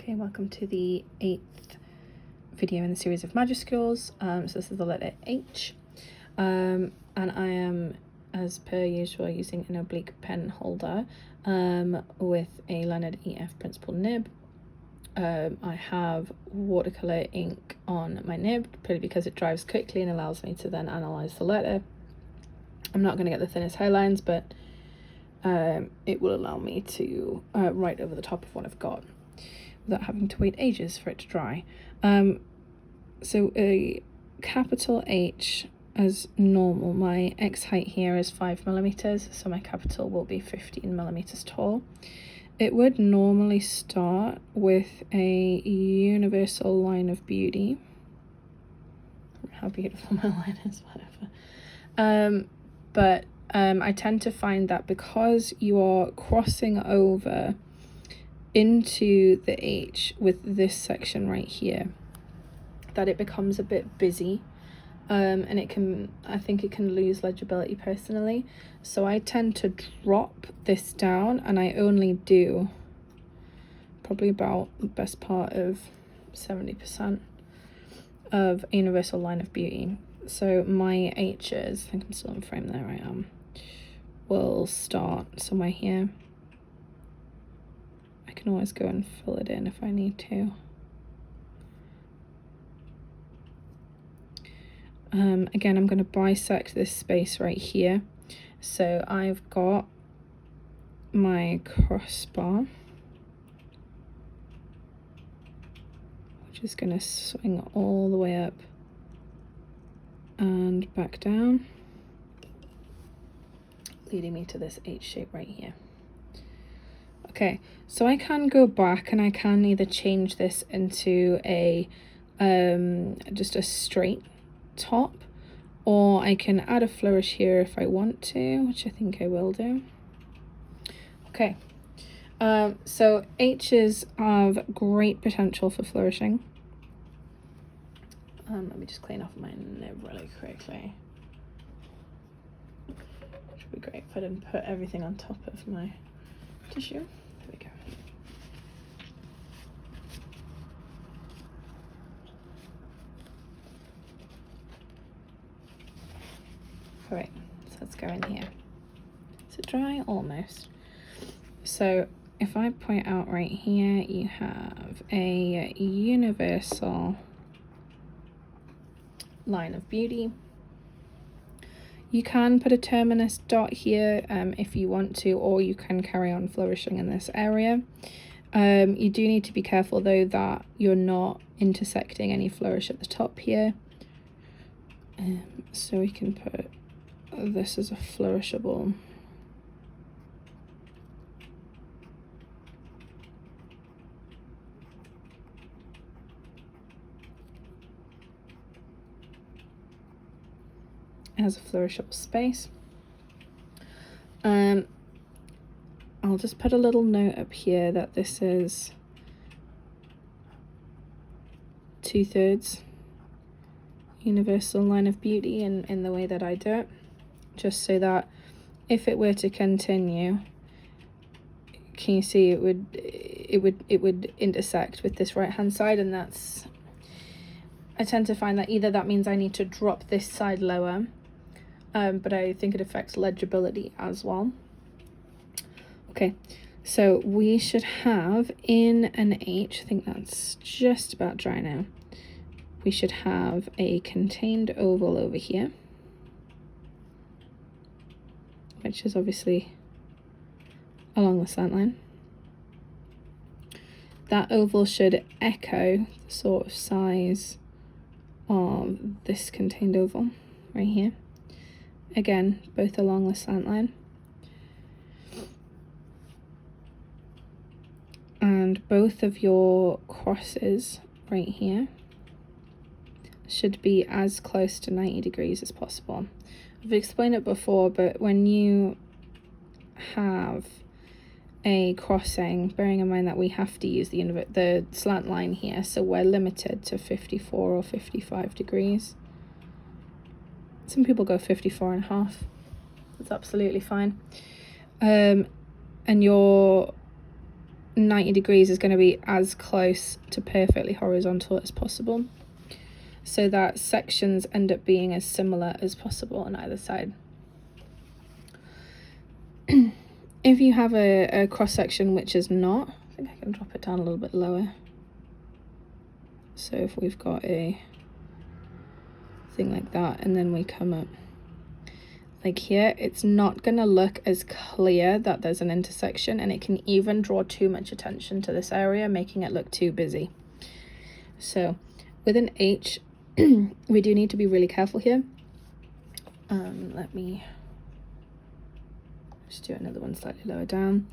Okay, welcome to the 8th video in the series of majuscules. So this is the letter H, and I am, as per usual, using an oblique pen holder with a Leonard EF principal nib. I have watercolor ink on my nib, purely because it dries quickly and allows me to then analyze the letter. I'm not going to get the thinnest hairlines, but it will allow me to write over the top of what I've got without having to wait ages for it to dry. So a capital H as normal. My X height here is 5mm, so my capital will be 15mm tall. It would normally start with a universal line of beauty. How beautiful my line is, whatever. But I tend to find that because you are crossing over into the H with this section right here, that it becomes a bit busy, and I think it can lose legibility personally. So I tend to drop this down, and I only do probably about the best part of 70% of a universal line of beauty. So my H's, I think I'm still in frame there, I am, will start somewhere here. I can always go and fill it in if I need to. Again, I'm going to bisect this space right here. So I've got my crossbar, which is going to swing all the way up and back down, leading me to this H shape right here. Okay, so I can go back and I can either change this into a just a straight top, or I can add a flourish here if I want to, which I think I will do. Okay, so H's have great potential for flourishing. Let me just clean off my nib really quickly. Should be great if I didn't put everything on top of my tissue. There we go. All right, so let's go in here. Is it dry? Almost. So if I point out right here, you have a universal line of beauty. You can put a terminus dot here if you want to, or you can carry on flourishing in this area. You do need to be careful though that you're not intersecting any flourish at the top here. So we can put this as a flourishable. As a flourishable space. I'll just put a little note up here that this is 2/3 universal line of beauty in the way that I do it, just so that if it were to continue, can you see it would intersect with this right hand side, and that's, I tend to find that either that means I need to drop this side lower, but I think it affects legibility as well. Okay, so we should have in an H, I think that's just about dry now, we should have a contained oval over here, which is obviously along the slant line. That oval should echo the sort of size of this contained oval right here. Again, both along the slant line. And both of your crosses right here should be as close to 90 degrees as possible. I've explained it before, but when you have a crossing, bearing in mind that we have to use the slant line here, so we're limited to 54 or 55 degrees. Some people go 54.5. That's absolutely fine. And your 90 degrees is going to be as close to perfectly horizontal as possible, so that sections end up being as similar as possible on either side. If you have a cross section which is not, I think I can drop it down a little bit lower. So if we've got a thing like that and then we come up like here, it's not going to look as clear that there's an intersection, and it can even draw too much attention to this area, making it look too busy. So with an H, we do need to be really careful here. Let me just do another one slightly lower down.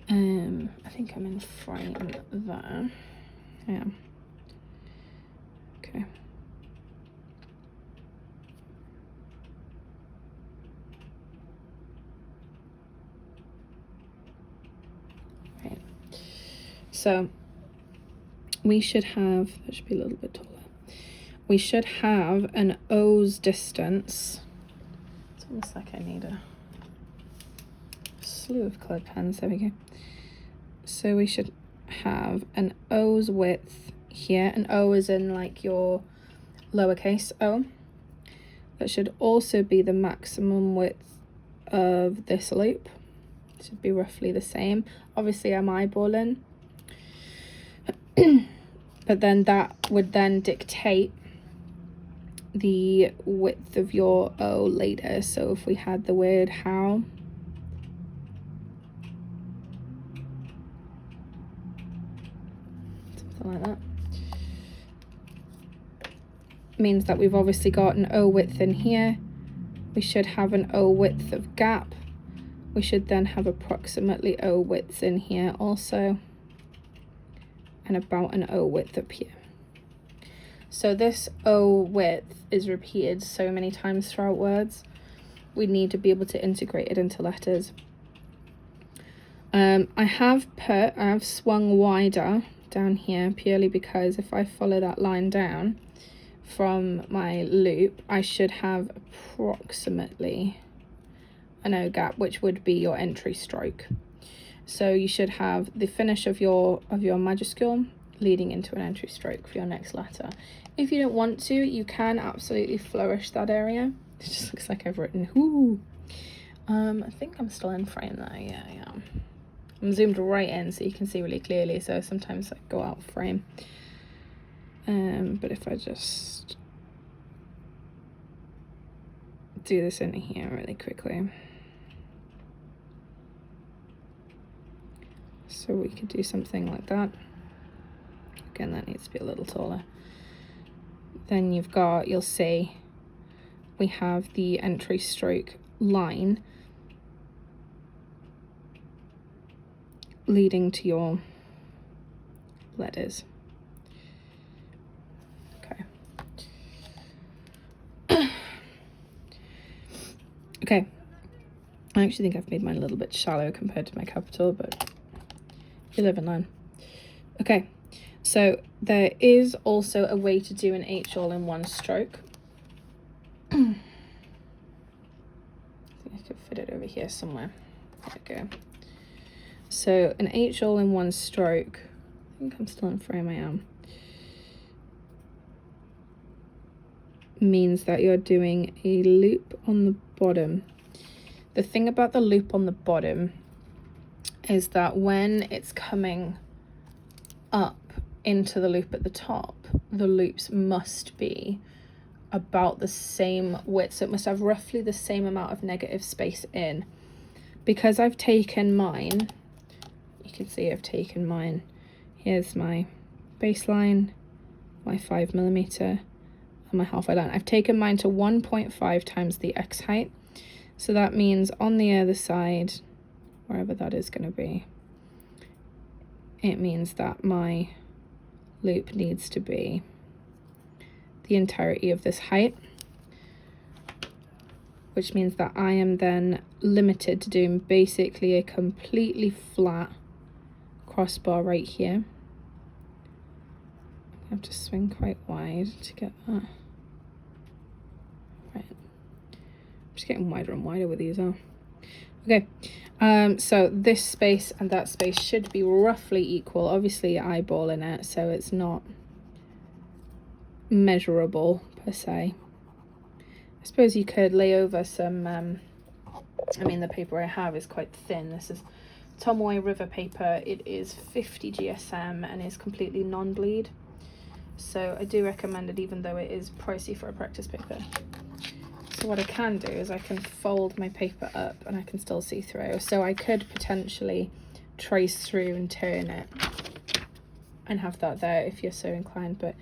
I think I'm in frame there. Yeah. Okay. Right. So we should have, that should be a little bit taller. We should have an O's distance. It's almost like I need a slew of colored pens. There we go. So we should have an O's width here. An O is in like your lowercase o. That should also be the maximum width of this loop. It should be roughly the same. Obviously I'm eyeballing. But then that would then dictate the width of your O later. So if we had the word how, something like that, means that we've obviously got an O width in here. We should have an O width of gap. We should then have approximately O widths in here also, and about an O width up here. So this O width is repeated so many times throughout words, we need to be able to integrate it into letters. I have swung wider down here purely because if I follow that line down from my loop, I should have approximately an O gap, which would be your entry stroke. So you should have the finish of your majuscule leading into an entry stroke for your next letter. If you don't want to, you can absolutely flourish that area. It just looks like I've written whoo. I think I'm still in frame there. Yeah, I am. I'm zoomed right in so you can see really clearly, so sometimes I go out of frame. But if I just do this in here really quickly. So we could do something like that. Again, that needs to be a little taller. Then you'll see we have the entry stroke line leading to your letters. Okay. Okay. I actually think I've made mine a little bit shallow compared to my capital, but you live and learn. Okay. So there is also a way to do an H all in one stroke. I think I could fit it over here somewhere. There we go. So an H all in one stroke. I think I'm still in frame, I am. Means that you're doing a loop on the bottom. The thing about the loop on the bottom is that when it's coming up into the loop at the top, the loops must be about the same width, so it must have roughly the same amount of negative space in. Because I've taken mine, you can see I've taken mine, here's my baseline, my 5mm, and my halfway line. I've taken mine to 1.5 times the X height, so that means on the other side, wherever that is going to be, it means that my loop needs to be the entirety of this height, which means that I am then limited to doing basically a completely flat crossbar right here. I have to swing quite wide to get that. Right. I'm just getting wider and wider with these, huh? Okay. So this space and that space should be roughly equal. Obviously you're eyeballing it, so it's not measurable per se. I suppose you could lay over some, I mean, the paper I have is quite thin. This is Tomoe River paper. It is 50 GSM and is completely non-bleed. So I do recommend it, even though it is pricey for a practice paper. So what I can do is I can fold my paper up and I can still see through. So I could potentially trace through and turn it and have that there if you're so inclined, but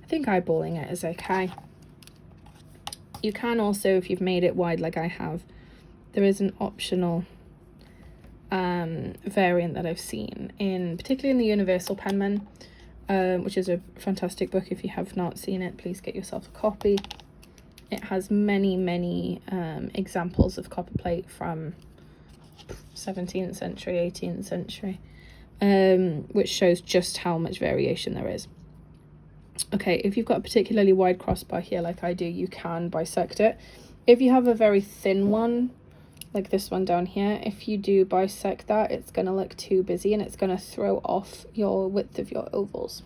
I think eyeballing it is okay. You can also, if you've made it wide like I have, there is an optional variant that I've seen, particularly in the Universal Penman, which is a fantastic book. If you have not seen it, please get yourself a copy. It has many examples of copperplate from 17th century, 18th century, which shows just how much variation there is. Okay, if you've got a particularly wide crossbar here like I do, you can bisect it. If you have a very thin one, like this one down here, if you do bisect that, it's going to look too busy and it's going to throw off your width of your ovals.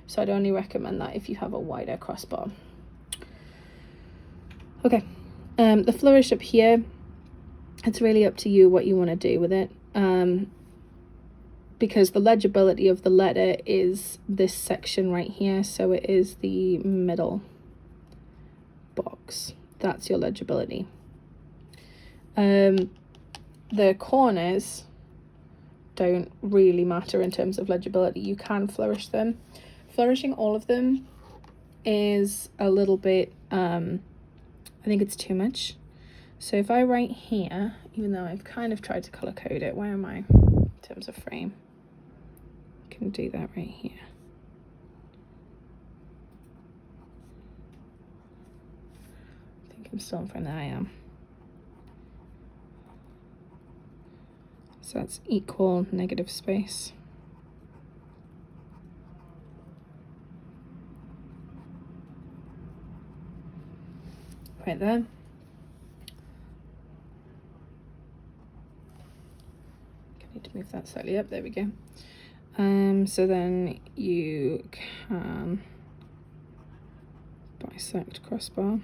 So I'd only recommend that if you have a wider crossbar. Okay, the flourish up here, it's really up to you what you want to do with it, because the legibility of the letter is this section right here, so it is the middle box. That's your legibility. The corners don't really matter in terms of legibility. You can flourish them. Flourishing all of them is a little bit, I think it's too much. So if I write here, even though I've kind of tried to color code it, where am I in terms of frame? I can do that right here. I think I'm still in front of that. I am. So that's equal negative space. Right there. I need to move that slightly up. There we go. So then you can bisect crossbar.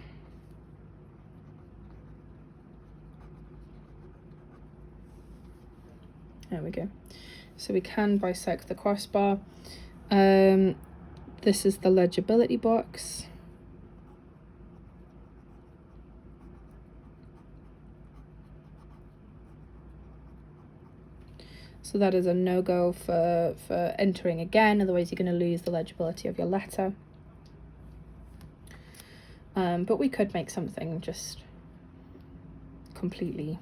There we go. So we can bisect the crossbar. This is the legibility box. So that is a no-go for entering again, otherwise you're going to lose the legibility of your letter. But we could make something just completely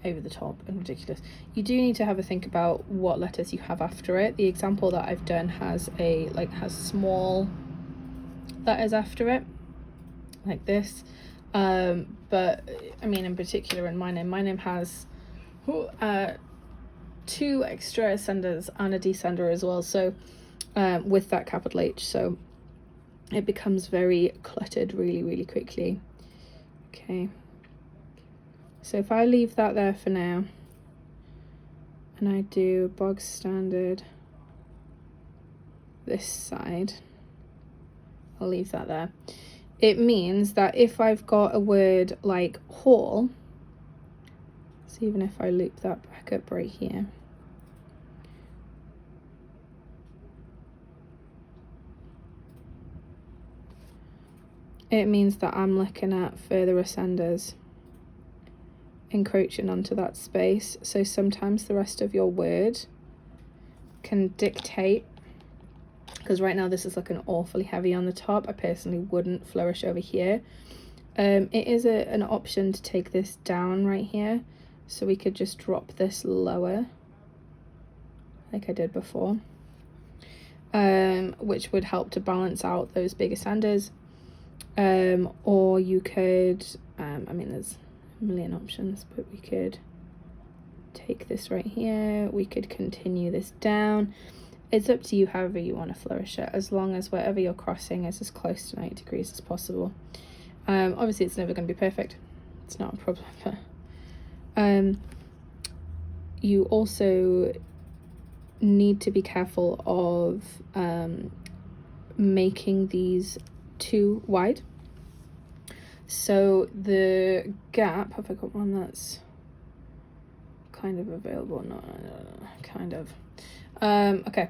over the top and ridiculous. You do need to have a think about what letters you have after it. The example that I've done has small letters after it, like this. But I mean, in particular in my name has 2 extra ascenders and a descender as well, so with that capital H, so it becomes very cluttered really quickly. Okay, so if I leave that there for now and I do bog standard this side, I'll leave that there. It means that if I've got a word like hall, so even if I loop that back up right here, it means that I'm looking at further ascenders encroaching onto that space. So sometimes the rest of your word can dictate, because right now this is looking awfully heavy on the top. I personally wouldn't flourish over here. It is an option to take this down right here, so we could just drop this lower like I did before, which would help to balance out those big ascenders. Or you could, I mean, there's a million options, but we could take this right here, we could continue this down. It's up to you however you want to flourish it, as long as wherever you're crossing is as close to 90 degrees as possible. Obviously it's never going to be perfect, it's not a problem, but you also need to be careful of making these too wide. So the gap, have I got one that's kind of available? No, kind of. Okay,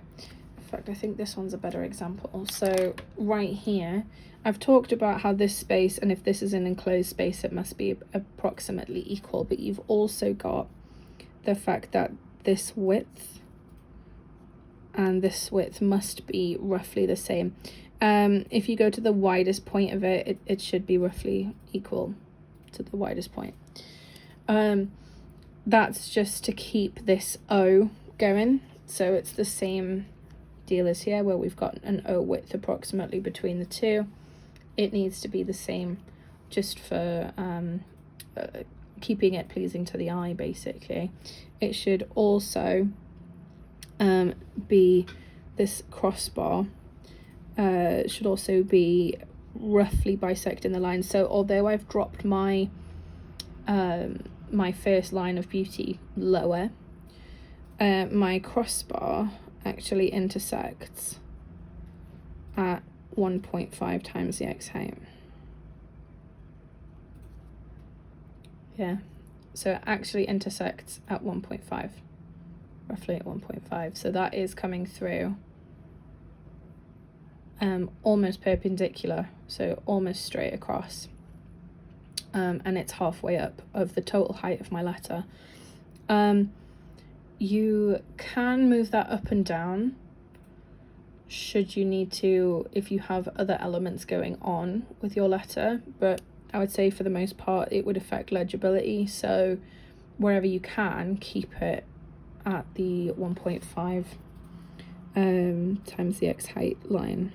in fact I think this one's a better example. So right here, I've talked about how this space, and if this is an enclosed space, it must be approximately equal, but you've also got the fact that this width and this width must be roughly the same. If you go to the widest point of it, it should be roughly equal to the widest point. That's just to keep this O going. So it's the same deal as here, where we've got an O width approximately between the two. It needs to be the same just for keeping it pleasing to the eye, basically. It should also be this crossbar should also be roughly bisecting the line. So although I've dropped my my first line of beauty lower, my crossbar actually intersects at 1.5 times the X height. Yeah, so it actually intersects at 1.5, roughly at 1.5. So that is coming through almost perpendicular, so almost straight across, and it's halfway up of the total height of my letter. You can move that up and down should you need to, if you have other elements going on with your letter, but I would say for the most part it would affect legibility, so wherever you can, keep it at the 1.5 times the X height line.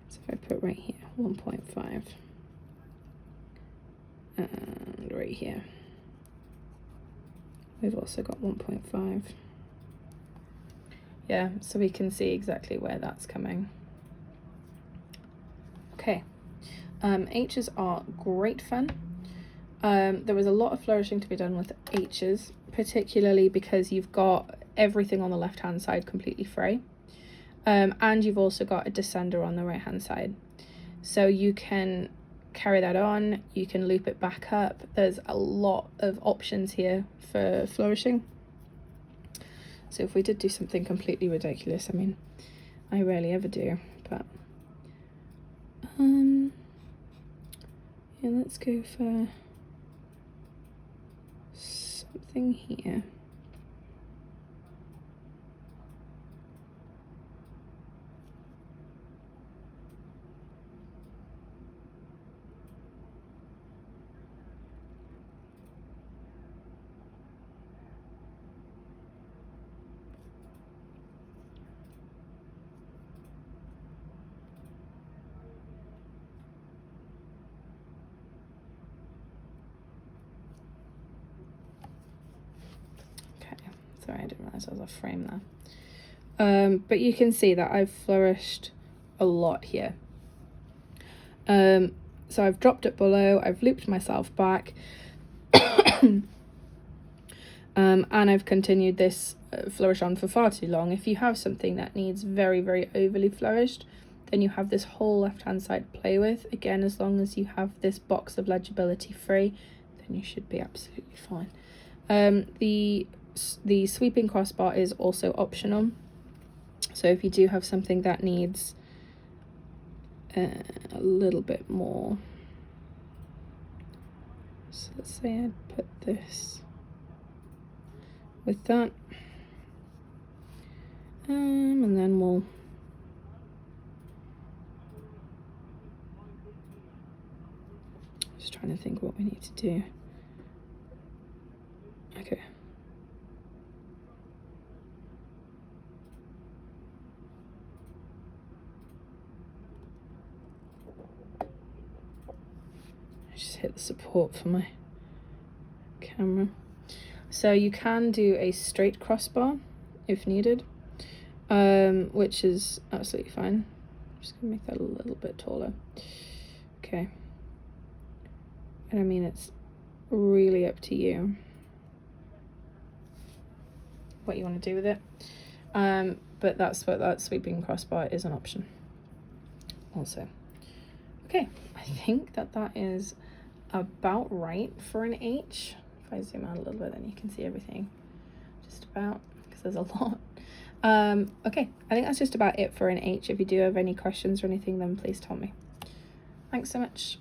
So if I put right here 1.5 and right here we've also got 1.5. Yeah, so we can see exactly where that's coming. Okay, H's are great fun. There was a lot of flourishing to be done with H's, particularly because you've got everything on the left hand side completely free, and you've also got a descender on the right hand side, so you can carry that on, you can loop it back up. There's a lot of options here for flourishing. So if we did do something completely ridiculous, I mean, I rarely ever do, but yeah, let's go for something here. Sorry, I didn't realize there was a frame there. But you can see that I've flourished a lot here. So I've dropped it below, I've looped myself back, and I've continued this flourish on for far too long. If you have something that needs very, very overly flourished, then you have this whole left-hand side to play with. Again, as long as you have this box of legibility free, then you should be absolutely fine. The sweeping crossbar is also optional, so if you do have something that needs a little bit more, so let's say I'd put this with that, and then we'll just trying to think what we need to do. Okay. Just hit the support for my camera. So you can do a straight crossbar if needed, which is absolutely fine. I'm just gonna make that a little bit taller. Okay. And I mean, it's really up to you. what you want to do with it. But that's what that sweeping crossbar is an option also. Okay, I think that is about right for an H. If I zoom out a little bit, then you can see everything just about, because there's a lot. Okay, I think that's just about it for an H. If you do have any questions or anything, then please tell me. Thanks so much.